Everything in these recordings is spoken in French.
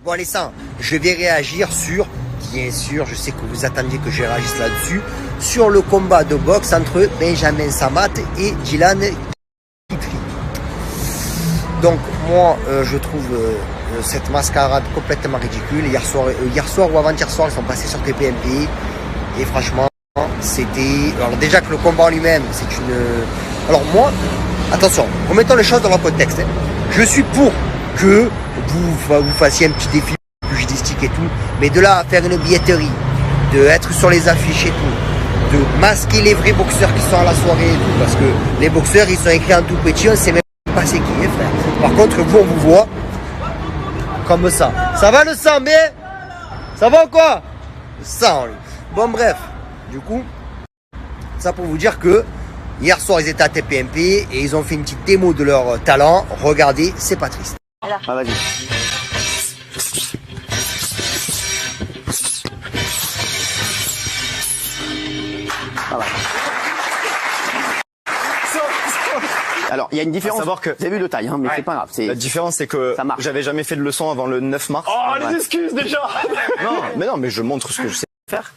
Bon, allez, ça, je vais réagir sur, bien sûr, je sais que vous attendiez que je réagisse là-dessus, sur le combat de boxe entre Benjamin Samat et Dylan Kitri. Donc, moi, je trouve cette mascarade complètement ridicule. Hier soir ou avant-hier soir, ils sont passés sur TPMP. Et franchement, c'était... Alors déjà que le combat en lui-même, c'est une... Alors moi, attention, remettons les choses dans leur contexte. Hein. Je suis pour que vous fassiez un petit défi pugilistique et tout, mais de là à faire une billetterie, de être sur les affiches et tout, de masquer les vrais boxeurs qui sont à la soirée et tout, parce que les boxeurs, ils sont écrits en tout petit, on sait même pas c'est qui, hein, frère. Par contre, vous, on vous voit comme ça. Ça va le sang, mais ça va ou quoi? Le sang, lui. Bon, bref, du coup, ça pour vous dire que hier soir, ils étaient à TPMP et ils ont fait une petite démo de leur talent. Regardez, c'est pas triste. Ah, vas-y. Ah, ouais. Alors, il y a une différence. À savoir que... Vous avez vu de taille, hein, mais c'est pas grave. La différence, c'est que j'avais jamais fait de leçon avant le 9 mars. Oh, les excuses déjà. Non, mais je montre ce que je sais faire.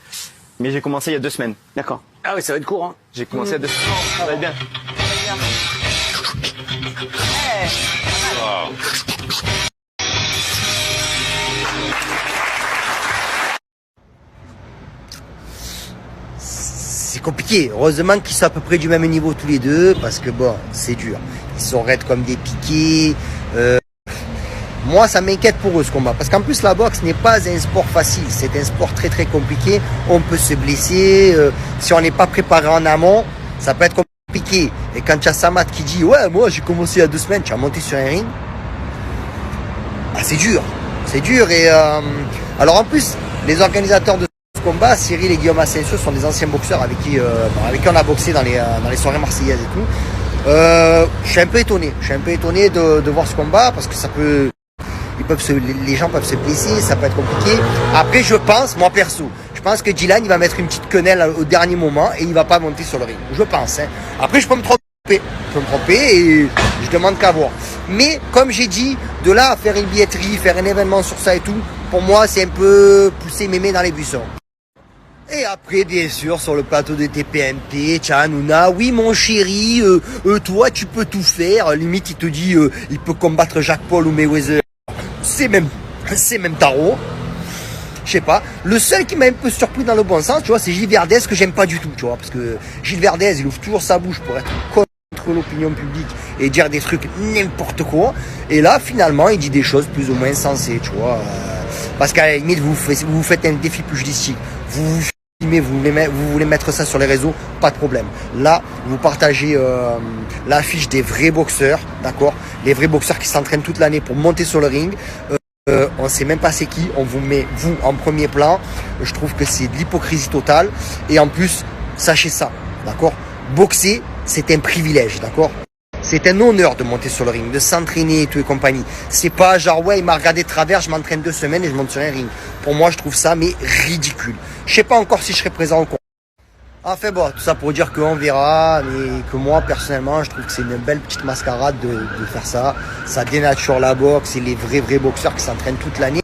Mais j'ai commencé il y a 2 semaines. D'accord. Ah oui, ça va être court, hein. J'ai commencé il y a 2 semaines. Ça va être bien. C'est compliqué. Heureusement qu'ils sont à peu près du même niveau tous les deux, parce que bon, c'est dur. Ils sont raides comme des piquets. Moi, ça m'inquiète pour eux ce combat, parce qu'en plus la boxe n'est pas un sport facile. C'est un sport très très compliqué. On peut se blesser. Si on n'est pas préparé en amont, ça peut être compliqué. Et quand tu as Samat qui dit ouais, moi j'ai commencé il y a 2 semaines, tu as monté sur un ring. Ah, c'est dur. C'est dur. Et alors en plus, les organisateurs de combat, Cyril et Guillaume Asensio sont des anciens boxeurs avec qui on a boxé dans les soirées marseillaises et tout. Je suis un peu étonné. Je suis un peu étonné de voir ce combat parce que ça peut, les gens peuvent se blesser, ça peut être compliqué. Après, je pense, moi perso, je pense que Dylan il va mettre une petite quenelle au dernier moment et il va pas monter sur le ring. Je pense. Hein. Après, je peux me tromper. Je peux me tromper et je demande qu'à voir. Mais comme j'ai dit, de là à faire une billetterie, faire un événement sur ça et tout, pour moi, c'est un peu pousser mémé dans les buissons. Et après, bien sûr, sur le plateau de TPMP, tiens, Hanouna, oui, mon chéri, toi, tu peux tout faire. Limite, il te dit, il peut combattre Jacques Paul ou Mayweather. C'est même tarot. Je sais pas. Le seul qui m'a un peu surpris dans le bon sens, tu vois, c'est Gilles Verdez, que j'aime pas du tout, tu vois, parce que Gilles Verdez, il ouvre toujours sa bouche pour être contre l'opinion publique et dire des trucs n'importe quoi. Et là, finalement, il dit des choses plus ou moins sensées, tu vois. Parce qu'à la limite, vous faites un défi pugilistique. Vous voulez mettre ça sur les réseaux, pas de problème. Là, vous partagez l'affiche des vrais boxeurs, d'accord? Les vrais boxeurs qui s'entraînent toute l'année pour monter sur le ring. On sait même pas c'est qui, on vous met vous en premier plan. Je trouve que c'est de l'hypocrisie totale. Et en plus, sachez ça, d'accord? Boxer, c'est un privilège, d'accord? C'est un honneur de monter sur le ring, de s'entraîner et tout et compagnie. C'est pas genre, ouais, il m'a regardé de travers, je m'entraîne 2 semaines et je monte sur un ring. Pour moi, je trouve ça, mais ridicule. Je sais pas encore si je serai présent au combat. Enfin bon, tout ça pour dire qu'on verra, mais que moi, personnellement, je trouve que c'est une belle petite mascarade de faire ça. Ça dénature la boxe et les vrais boxeurs qui s'entraînent toute l'année.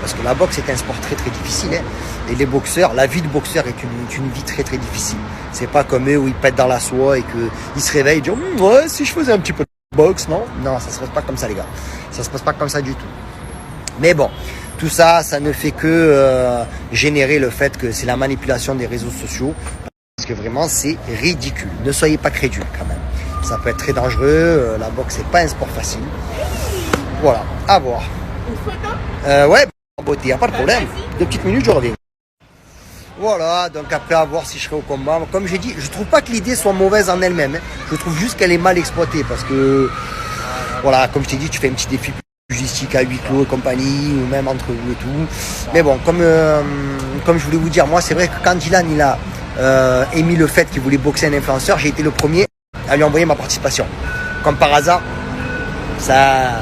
Parce que la boxe est un sport très très difficile. Hein. Et les boxeurs, la vie de boxeur est une vie très très difficile. C'est pas comme eux où ils pètent dans la soie et qu'ils se réveillent et disent ouais, si je faisais un petit peu de boxe, non? Non, ça se passe pas comme ça, les gars. Ça se passe pas comme ça du tout. Mais bon, tout ça, ça ne fait que générer le fait que c'est la manipulation des réseaux sociaux. Parce que vraiment, c'est ridicule. Ne soyez pas crédules quand même. Ça peut être très dangereux. La boxe, c'est pas un sport facile. Voilà, à voir. Ouais, en beauté, y a pas de problème. 2 petites minutes, je reviens. Voilà, donc après à voir si je serai au combat. Comme j'ai dit, je trouve pas que l'idée soit mauvaise en elle-même. Hein. Je trouve juste qu'elle est mal exploitée parce que, voilà, comme je t'ai dit, tu fais un petit défi pugilistique à huis clos et compagnie, ou même entre vous et tout. Mais bon, comme je voulais vous dire, moi c'est vrai que quand Dylan il a émis le fait qu'il voulait boxer un influenceur, j'ai été le premier à lui envoyer ma participation. Comme par hasard, ça...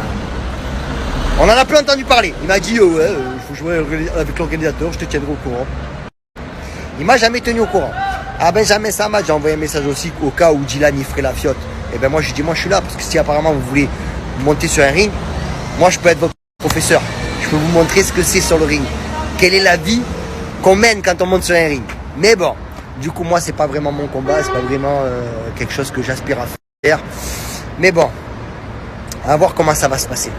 On en a plus entendu parler. Il m'a dit, ouais, il faut jouer avec l'organisateur, je te tiendrai au courant. Il m'a jamais tenu au courant. Ah ben jamais ça m'a, j'ai envoyé un message aussi au cas où Dylan il ferait la fiotte. Et ben moi j'ai dit, moi je suis là, parce que si apparemment vous voulez monter sur un ring, moi je peux être votre professeur. Je peux vous montrer ce que c'est sur le ring. Quelle est la vie qu'on mène quand on monte sur un ring. Mais bon, du coup, moi, c'est pas vraiment mon combat, c'est pas vraiment quelque chose que j'aspire à faire. Mais bon, à voir comment ça va se passer.